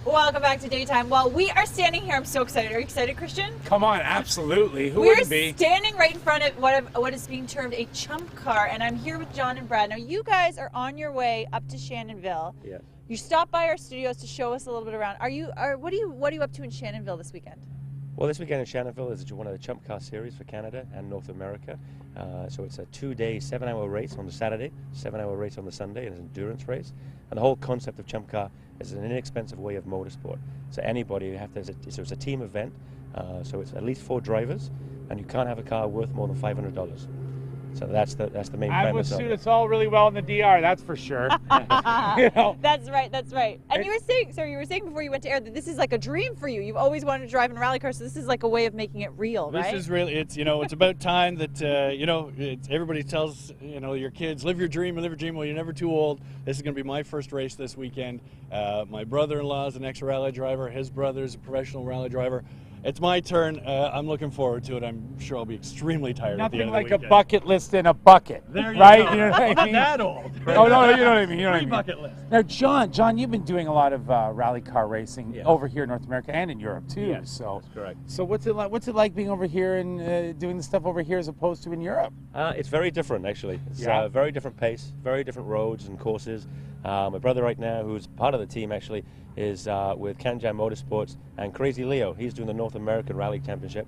Welcome back to Daytime. Well, we are standing here. I'm so excited. Are you excited, Christian? Come on, absolutely. Who wouldn't be? We're standing right in front of what is being termed a chump car, and I'm here with John and Brad. Now, you guys are on your way up to Shannonville. Yes. You stopped by our studios to show us a little bit around. What are you up to in Shannonville this weekend? Well, this weekend in Shannonville is one of the Chump Car Series for Canada and North America. So it's a 2-day, 7-hour race on the Saturday, 7-hour race on the Sunday, and it's an endurance race. And the whole concept of Chump Car is an inexpensive way of motorsport. So anybody, so it's a team event, so it's at least 4 drivers, and you can't have a car worth more than $500. So that's the main premise. I would suit us all really well in the DR, that's for sure. That's right. And you were saying before you went to air that this is like a dream for you. You've always wanted to drive in a rally car, so this is like a way of making it real, right? This is really, it's about time that, everybody tells, your kids, live your dream. Well, you're never too old. This is going to be my first race this weekend. My brother-in-law is an ex-rally driver. His brother's a professional rally driver. It's my turn. I'm looking forward to it. I'm sure I'll be extremely tired at the end of the weekend. Nothing like a bucket list in a bucket. There you right? go. You know what I mean? I'm not that old. Oh, no, you know what I mean. You know what I mean. Bucket list. Now, John, you've been doing a lot of rally car racing over here in North America and in Europe too. Yes, so that's correct. So what's it like being over here and doing the stuff over here as opposed to in Europe? It's very different, actually. It's a very different pace, very different roads and courses. My brother right now, who's part of the team actually, is with Can-Jam Motorsports, and Crazy Leo. He's doing the North American Rally Championship,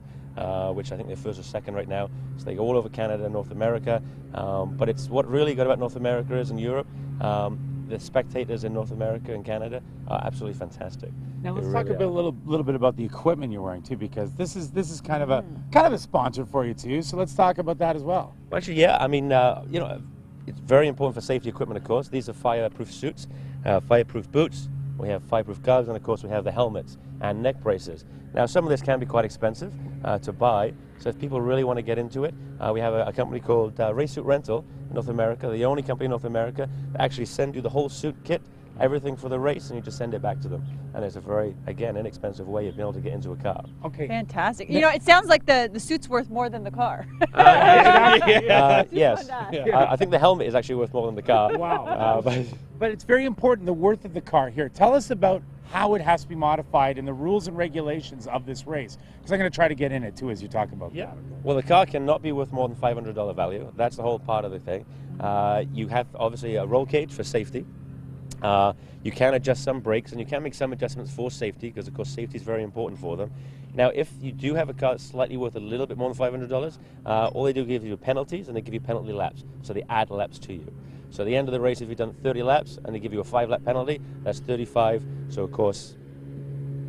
which I think they're first or second right now. So they go all over Canada and North America. But it's what really good about North America is in Europe. The spectators in North America and Canada are absolutely fantastic. Now let's talk a little bit about the equipment you're wearing too, because this is kind of a sponsor for you too. So let's talk about that as well. Well, actually, yeah. I mean, it's very important for safety equipment, of course. These are fireproof suits, fireproof boots. We have fireproof gloves, and of course we have the helmets and neck braces. Now some of this can be quite expensive to buy, so if people really want to get into it, we have a company called Race Suit Rental in North America, the only company in North America that actually send you the whole suit kit, everything for the race, and you just send it back to them. And it's a very, again, inexpensive way of being able to get into a car. Okay. Fantastic. It sounds like the suit's worth more than the car. Yes. I think the helmet is actually worth more than the car. Wow. But it's very important, the worth of the car here. Tell us about how it has to be modified and the rules and regulations of this race, because I'm going to try to get in it too as you talk about that. Well, the car cannot be worth more than $500 value. That's the whole part of the thing. You have obviously a roll cage for safety. You can adjust some brakes, and you can make some adjustments for safety, because of course safety is very important for them. Now, if you do have a car that's slightly worth a little bit more than $500, all they do is give you penalties, and they give you penalty laps. So they add laps to you. So at the end of the race, if you've done 30 laps and they give you a 5-lap penalty, that's 35. So of course,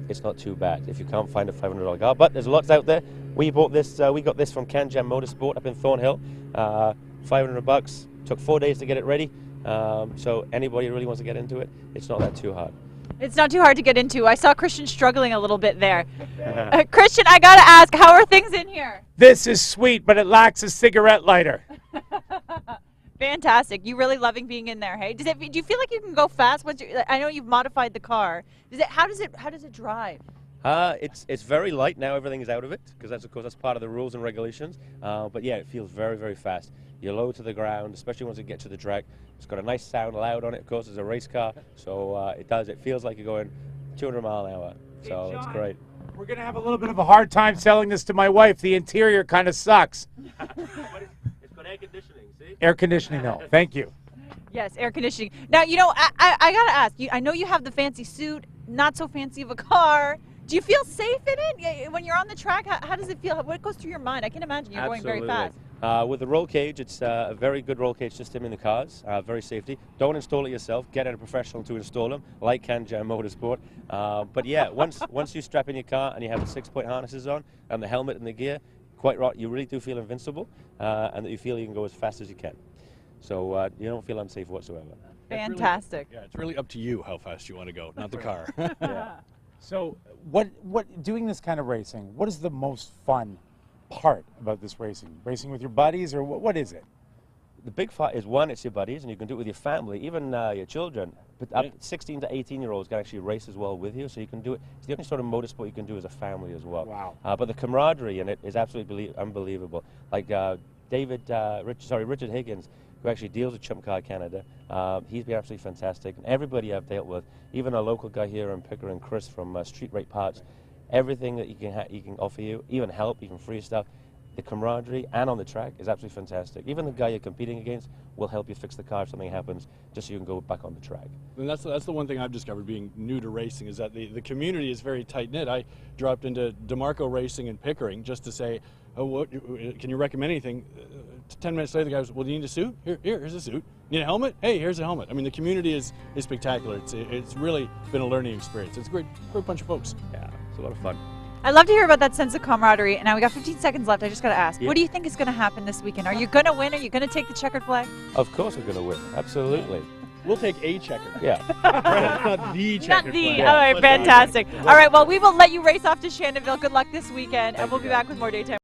it's not too bad if you can't find a $500 car. But there's lots out there. We bought this. We got this from Can-Jam Motorsport up in Thornhill. $500. Took 4 days to get it ready. So anybody who really wants to get into it, it's not that too hard. It's not too hard to get into. I saw Christian struggling a little bit there. Christian, I gotta ask, how are things in here? This is sweet, but it lacks a cigarette lighter. Fantastic. You really loving being in there, hey? Do you feel like you can go fast? I know you've modified the car. How does it drive? It's very light now. Everything is out of it, because that's part of the rules and regulations. But yeah, it feels very, very fast. You're low to the ground, especially once you get to the track. It's got a nice sound loud on it. Of course, it's a race car, so it feels like you're going 200 mile an hour. So Hey, John, it's great. We're gonna have a little bit of a hard time selling this to my wife. The interior kind of sucks. But it's got air conditioning. See? Air conditioning, though. Thank you. Yes, air conditioning. Now, I gotta ask. I know you have the fancy suit, not so fancy of a car. Do you feel safe in it when you're on the track? How does it feel? What goes through your mind? I can imagine you're going very fast. With the roll cage, it's a very good roll cage system in the cars, very safety. Don't install it yourself. Get a professional to install them, like Can-Jam Motorsport. But yeah, once you strap in your car and you have the 6-point harnesses on and the helmet and the gear, quite right, you really do feel invincible, and that you feel you can go as fast as you can. So you don't feel unsafe whatsoever. Fantastic. It's really up to you how fast you want to go, not the car. Yeah. So, what doing this kind of racing? What is the most fun part about this racing? Racing with your buddies, or what is it? The big fight is, one, it's your buddies, and you can do it with your family, even your children. But up 16 to 18-year-olds can actually race as well with you, so you can do it. It's the only sort of motorsport you can do as a family as well. Wow. But the camaraderie in it is absolutely unbelievable. Like Richard Higgins who actually deals with Chump Car Canada. He's been absolutely fantastic, and everybody I've dealt with, even our local guy here in Pickering, Chris from Street Rate Parts, everything that he can offer you, even help, even free stuff. The camaraderie and on the track is absolutely fantastic. Even the guy you're competing against will help you fix the car if something happens, just so you can go back on the track. And that's the one thing I've discovered being new to racing, is that the community is very tight-knit. I dropped into DeMarco Racing in Pickering just to say, oh, can you recommend anything? 10 minutes later, the guy was, well, do you need a suit? Here's a suit. Need a helmet? Hey, here's a helmet. I mean, the community is spectacular. It's really been a learning experience. It's a great bunch of folks. Yeah, it's a lot of fun. I love to hear about that sense of camaraderie. And now we got 15 seconds left. I just got to ask, Yeah. what do you think is going to happen this weekend? Are you going to win? Are you going to take the checkered flag? Of course we're going to win, absolutely. We'll take a checker. Yeah. Not the checker. Not the. flag. All right, But, fantastic. All right, well, we will let you race off to Shannonville. Good luck this weekend, and Thank we'll you, be guys. back with more Daytime.